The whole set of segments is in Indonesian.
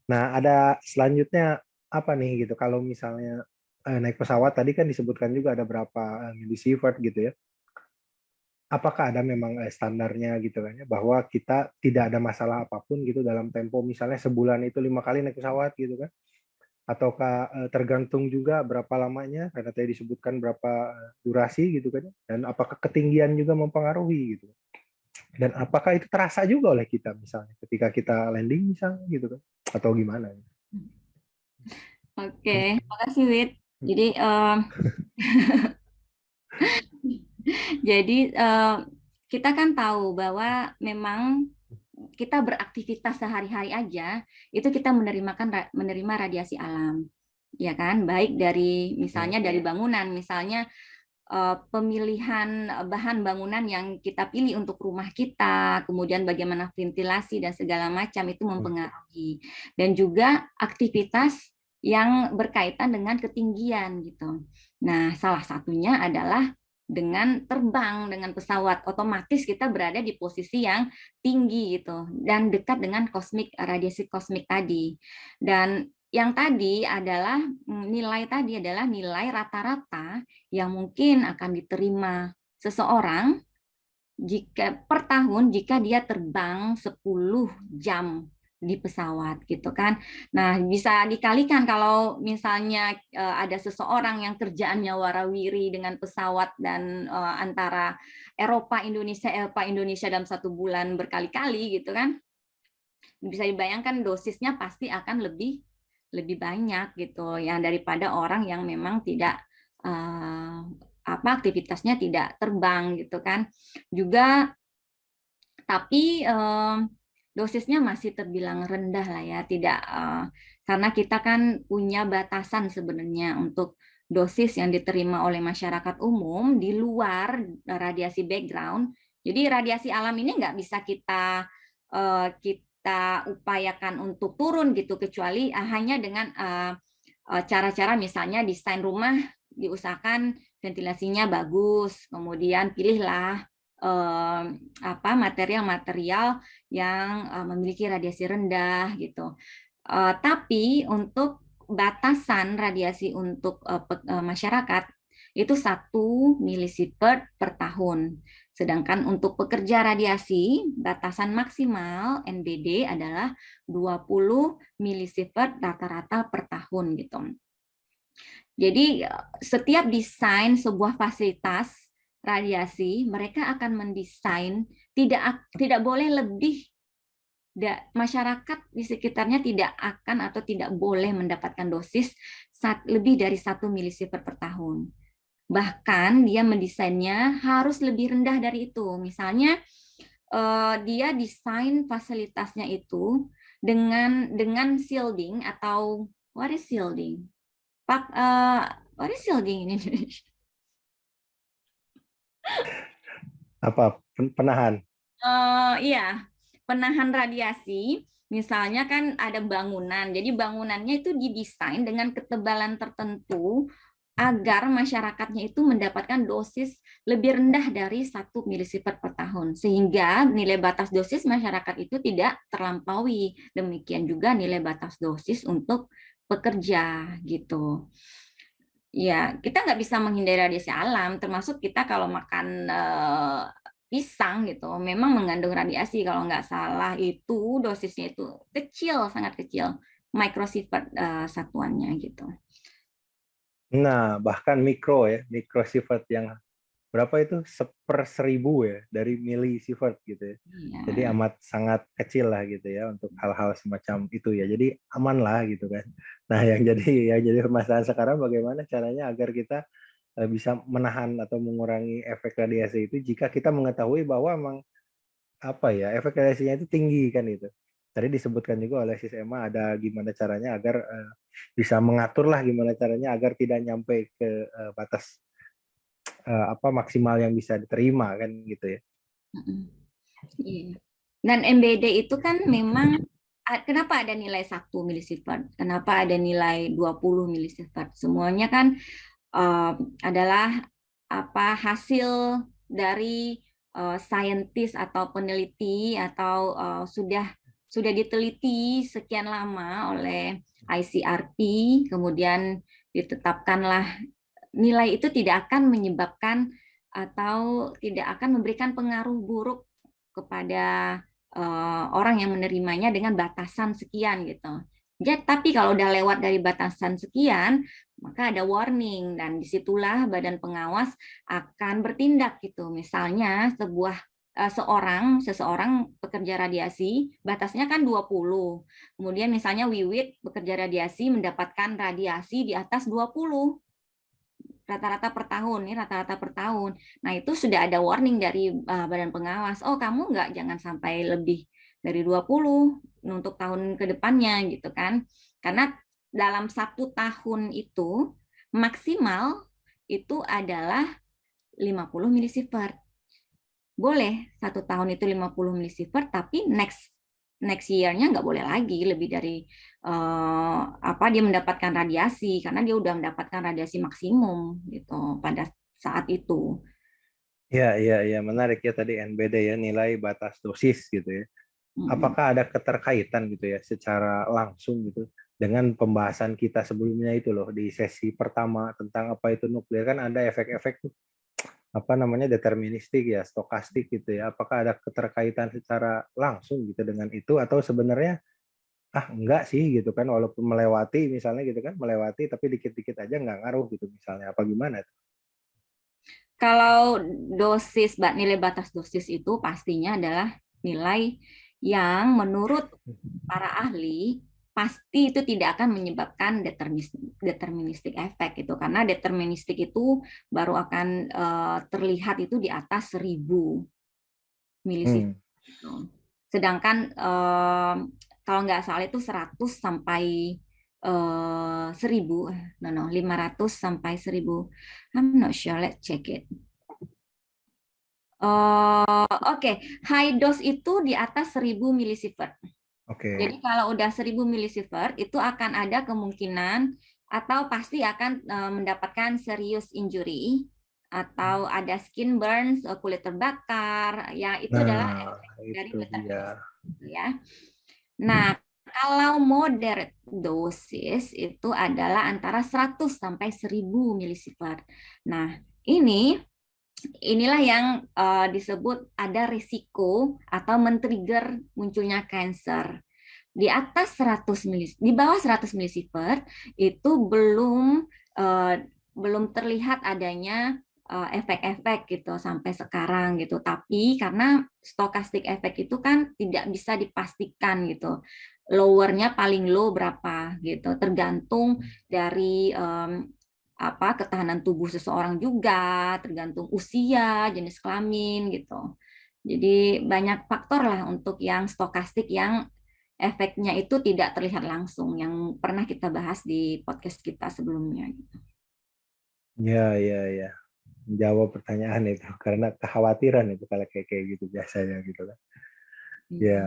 Nah, ada selanjutnya apa nih gitu? Kalau misalnya naik pesawat tadi kan disebutkan juga ada berapa milisievert gitu ya. Apakah ada memang standarnya gitu kan ya, bahwa kita tidak ada masalah apapun gitu dalam tempo misalnya sebulan itu 5 kali naik pesawat gitu kan? Ataukah tergantung juga berapa lamanya karena tadi disebutkan berapa durasi gitu kan ya? Dan apakah ketinggian juga mempengaruhi gitu? Dan apakah itu terasa juga oleh kita misalnya ketika kita landing misalnya gitu kan? Atau gimana? Oke, makasih Wit. Jadi jadi kita kan tahu bahwa memang kita beraktivitas sehari-hari aja itu kita menerima radiasi alam, ya kan? Baik dari misalnya dari bangunan, misalnya pemilihan bahan bangunan yang kita pilih untuk rumah kita, kemudian bagaimana ventilasi dan segala macam itu mempengaruhi, dan juga aktivitas yang berkaitan dengan ketinggian gitu. Nah, salah satunya adalah dengan terbang dengan pesawat, otomatis kita berada di posisi yang tinggi gitu dan dekat dengan radiasi kosmik tadi. Dan yang tadi adalah nilai rata-rata yang mungkin akan diterima seseorang jika per tahun jika dia terbang 10 jam di pesawat gitu kan. Nah, bisa dikalikan kalau misalnya ada seseorang yang kerjaannya warawiri dengan pesawat dan antara Eropa Indonesia dalam 1 bulan berkali-kali gitu kan. Bisa dibayangkan dosisnya pasti akan lebih lebih banyak gitu ya daripada orang yang memang tidak aktivitasnya tidak terbang gitu kan. Juga tapi dosisnya masih terbilang rendah lah ya, tidak karena kita kan punya batasan sebenarnya untuk dosis yang diterima oleh masyarakat umum di luar radiasi background. Jadi radiasi alam ini nggak bisa kita upayakan untuk turun gitu kecuali hanya dengan cara-cara misalnya desain rumah diusahakan ventilasinya bagus, kemudian pilihlah material-material yang memiliki radiasi rendah gitu. Tapi untuk batasan radiasi untuk masyarakat itu 1 milisievert per tahun. Sedangkan untuk pekerja radiasi, batasan maksimal NBD adalah 20 milisievert rata-rata per tahun gitu. Jadi setiap desain sebuah fasilitas radiasi, mereka akan mendesain tidak boleh lebih, masyarakat di sekitarnya tidak akan atau tidak boleh mendapatkan dosis lebih dari 1 milisievert per tahun. Bahkan dia mendesainnya harus lebih rendah dari itu. Misalnya dia desain fasilitasnya itu dengan shielding atau what is shielding? What is shielding in Indonesia? Apa penahan? Iya, penahan radiasi. Misalnya kan ada bangunan, jadi bangunannya itu didesain dengan ketebalan tertentu agar masyarakatnya itu mendapatkan dosis lebih rendah dari 1 milisievert per tahun, sehingga nilai batas dosis masyarakat itu tidak terlampaui. Demikian juga nilai batas dosis untuk pekerja gitu. Ya, kita nggak bisa menghindari radiasi alam, termasuk kita kalau makan pisang gitu, memang mengandung radiasi. Kalau nggak salah itu dosisnya itu kecil, sangat kecil, microsievert satuannya gitu. Nah, bahkan mikrosievert yang berapa itu 1/1000 ya dari milisievert gitu ya. Jadi Iya. amat sangat kecil lah gitu ya untuk hal-hal semacam itu ya. Jadi aman lah gitu kan. Nah, yang jadi permasalahan sekarang bagaimana caranya agar kita bisa menahan atau mengurangi efek radiasi itu jika kita mengetahui bahwa memang apa ya efek radiasinya itu tinggi kan itu. Tadi disebutkan juga oleh Sis Emma ada gimana caranya agar bisa mengatur lah gimana caranya agar tidak nyampe ke batas apa maksimal yang bisa diterima kan gitu ya. Iya. Dan MBD itu kan memang kenapa ada nilai 1 milisievert? Kenapa ada nilai 20 milisievert? Semuanya kan eh, adalah hasil dari saintis atau peneliti atau sudah sudah diteliti sekian lama oleh ICRP, kemudian ditetapkanlah nilai itu tidak akan menyebabkan atau tidak akan memberikan pengaruh buruk kepada orang yang menerimanya dengan batasan sekian gitu. Jadi, tapi kalau udah lewat dari batasan sekian, maka ada warning dan disitulah badan pengawas akan bertindak gitu. Misalnya seseorang pekerja radiasi batasnya kan 20. Kemudian misalnya Wiwit bekerja radiasi mendapatkan radiasi di atas 20 rata-rata per tahun, nih rata-rata per tahun. Nah, itu sudah ada warning dari badan pengawas. Oh, kamu jangan sampai lebih dari 20 untuk tahun ke depannya gitu kan. Karena dalam 1 tahun itu maksimal itu adalah 50 milisievert. Boleh 1 tahun itu 50 milisievert, tapi next year-nya nggak boleh lagi lebih dari dia mendapatkan radiasi karena dia udah mendapatkan radiasi maksimum gitu pada saat itu. Ya, menarik ya tadi NBD ya, nilai batas dosis gitu ya. Apakah ada keterkaitan gitu ya secara langsung gitu dengan pembahasan kita sebelumnya itu loh di sesi pertama tentang apa itu nuklir, kan ada efek-efek tuh deterministik ya, stokastik gitu ya. Apakah ada keterkaitan secara langsung gitu dengan itu, atau sebenarnya enggak sih gitu kan, walaupun melewati misalnya gitu kan, melewati tapi dikit-dikit aja nggak ngaruh gitu misalnya, apa gimana? Kalau nilai batas dosis itu pastinya adalah nilai yang menurut para ahli pasti itu tidak akan menyebabkan deterministik efek gitu, karena deterministik itu baru akan terlihat itu di atas 1000 milisievert. Sedangkan kalau nggak salah itu 100 sampai 1000, 500 sampai 1000. I'm not sure, let's check it. Oke, high dose itu di atas 1000 milisievert. Jadi kalau udah 1000 milisievert itu akan ada kemungkinan atau pasti akan mendapatkan serious injury atau ada skin burns, kulit terbakar, ya itu adalah efek dari deterministik ya. Nah, kalau moderate dosis itu adalah antara 100 sampai 1000 milisievert. Nah, inilah yang disebut ada risiko atau men-trigger munculnya kanker. Di atas 100 di bawah 100 milisievert itu belum terlihat adanya efek-efek gitu sampai sekarang gitu. Tapi karena stokastik efek itu kan tidak bisa dipastikan gitu. Lowernya paling low berapa gitu, tergantung dari ketahanan tubuh seseorang juga, tergantung usia, jenis kelamin gitu. Jadi banyak faktor lah untuk yang stokastik yang efeknya itu tidak terlihat langsung, yang pernah kita bahas di podcast kita sebelumnya. Ya. Menjawab pertanyaan itu karena kekhawatiran itu kalau kayak gitu biasanya gitu kan. Ya.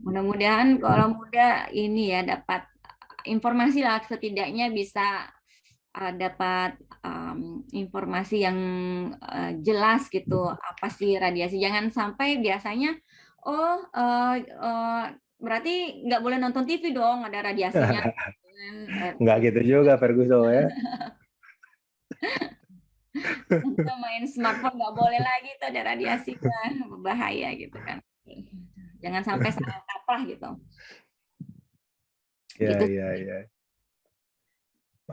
Mudah-mudahan kalau muda ini ya dapat informasi lah, setidaknya bisa dapat informasi yang jelas gitu apa sih radiasi. Jangan sampai biasanya berarti nggak boleh nonton TV dong ada radiasinya. Nggak gitu juga Ferguson ya. Main smartphone nggak boleh lagi, itu ada radiasinya, berbahaya gitu kan. Jangan sampai salah kaprah gitu. Ya.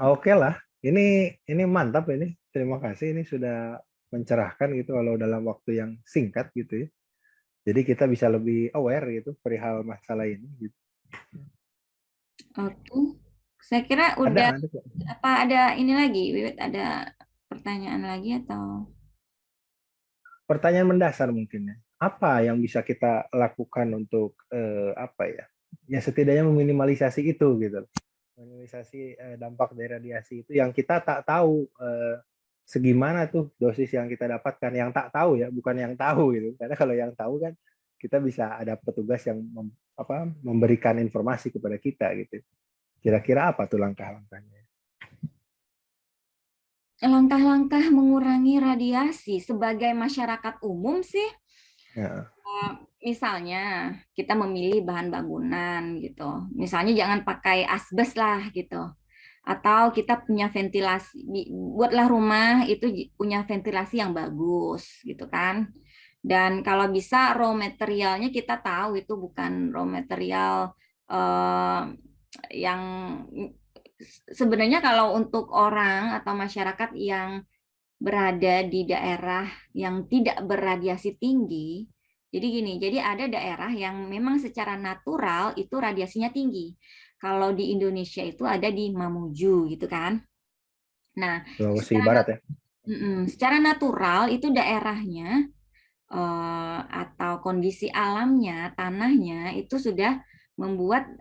Oke lah, ini mantap ini. Terima kasih, ini sudah mencerahkan gitu kalau dalam waktu yang singkat gitu ya. Jadi kita bisa lebih aware gitu perihal masalah ini gitu. Oke. Saya kira udah. Ada. Apa ada ini lagi, Wiwit, ada pertanyaan lagi atau? Pertanyaan mendasar mungkin ya. Apa yang bisa kita lakukan untuk ya setidaknya meminimalisasi itu gitu. Minimalisasi dampak dari radiasi itu yang kita tak tahu segimana tuh dosis yang kita dapatkan, yang tak tahu ya, bukan yang tahu gitu. Karena kalau yang tahu kan kita bisa ada petugas yang memberikan informasi kepada kita gitu. Kira-kira apa tuh langkah-langkahnya? Langkah-langkah mengurangi radiasi sebagai masyarakat umum sih, misalnya kita memilih bahan bangunan gitu. Misalnya jangan pakai asbes lah gitu. Atau kita punya ventilasi, buatlah rumah itu punya ventilasi yang bagus gitu kan. Dan kalau bisa raw materialnya kita tahu itu bukan raw material eh, yang sebenarnya kalau untuk orang atau masyarakat yang berada di daerah yang tidak berradiasi tinggi. Jadi gini, jadi ada daerah yang memang secara natural itu radiasinya tinggi. Kalau di Indonesia itu ada di Mamuju gitu kan. Nah, Sulawesi secara Barat ya. secara natural itu daerahnya atau kondisi alamnya, tanahnya itu sudah membuat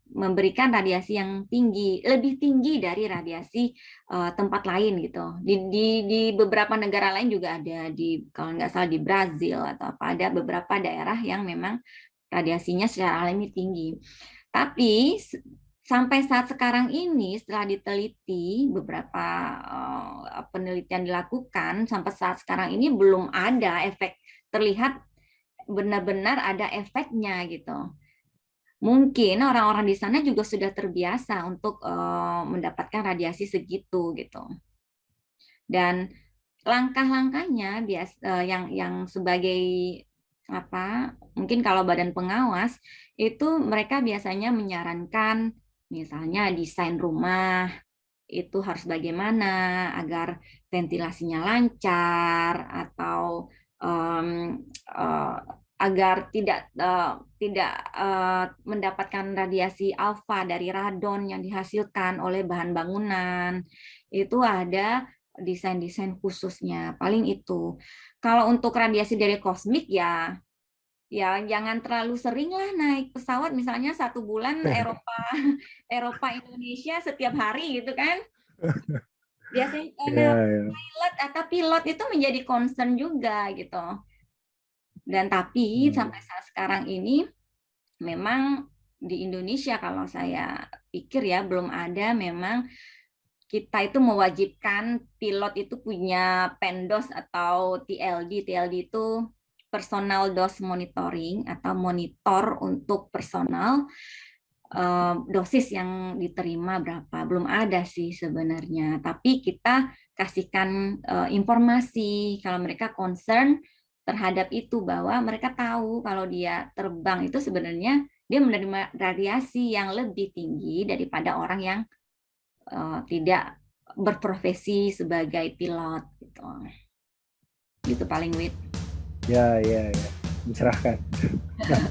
memberikan radiasi yang tinggi, lebih tinggi dari radiasi tempat lain gitu. Di beberapa negara lain juga ada, di kalau nggak salah di Brazil atau apa, ada beberapa daerah yang memang radiasinya secara alami tinggi. Tapi sampai saat sekarang ini setelah diteliti beberapa penelitian dilakukan sampai saat sekarang ini belum ada efek terlihat benar-benar ada efeknya gitu. Mungkin orang-orang di sana juga sudah terbiasa untuk mendapatkan radiasi segitu gitu. Dan langkah-langkahnya yang sebagai apa? Mungkin kalau badan pengawas itu mereka biasanya menyarankan misalnya desain rumah itu harus bagaimana agar ventilasinya lancar atau um, uh, agar tidak mendapatkan radiasi alfa dari radon yang dihasilkan oleh bahan bangunan. Itu ada desain-desain khususnya. Paling itu. Kalau untuk radiasi dari kosmik ya jangan terlalu sering lah naik pesawat, misalnya 1 bulan Eropa Indonesia setiap hari gitu kan. Biasanya Iya, iya. pilot itu menjadi concern juga gitu. Dan tapi sampai saat sekarang ini memang di Indonesia kalau saya pikir ya belum ada memang kita itu mewajibkan pilot itu punya PENDOS atau TLD. TLD itu personal dose monitoring atau monitor untuk personal dosis yang diterima berapa. Belum ada sih sebenarnya. Tapi kita kasihkan informasi kalau mereka concern terhadap itu bahwa mereka tahu kalau dia terbang itu sebenarnya dia menerima radiasi yang lebih tinggi daripada orang yang tidak berprofesi sebagai pilot gitu. Gitu paling Wit. Ya, ya, ya. Dicerahkan. Nah,